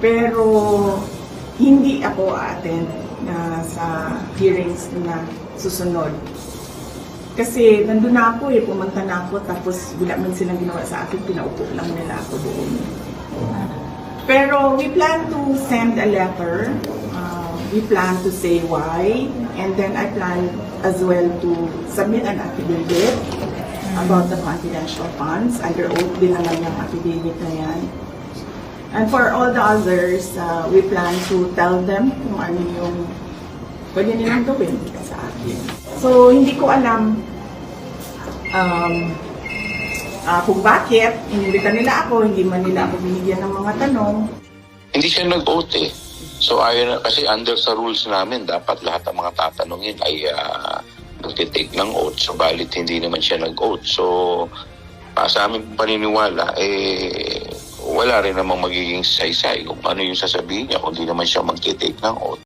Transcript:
Pero hindi ako attend na sa hearings na susunod. Kasi nandun na ako pumunta na ako, tapos wala man silang ginawa sa akin, pinaupo lang nila ako doon. Pero we plan to send a letter, we plan to say why, and then I plan as well to submit an affidavit about the confidential funds. Under oath din naman yung affidavit na yan. And for all the others, we plan to tell them kung ano yung pwede nilang gawin sa akin. So, hindi ko alam kung bakit inimbita nila ako, hindi man nila ako binigyan ng mga tanong. Hindi siya nag-oath eh. So, kasi under sa rules namin, dapat lahat ng mga tatanungin ay nagtitake ng oath. So, balit hindi naman siya nag-oath. So, sa aming paniniwala, wala rin namang magiging saysay kung ano yung sasabihin niya kung hindi naman siya magtitake ng oath.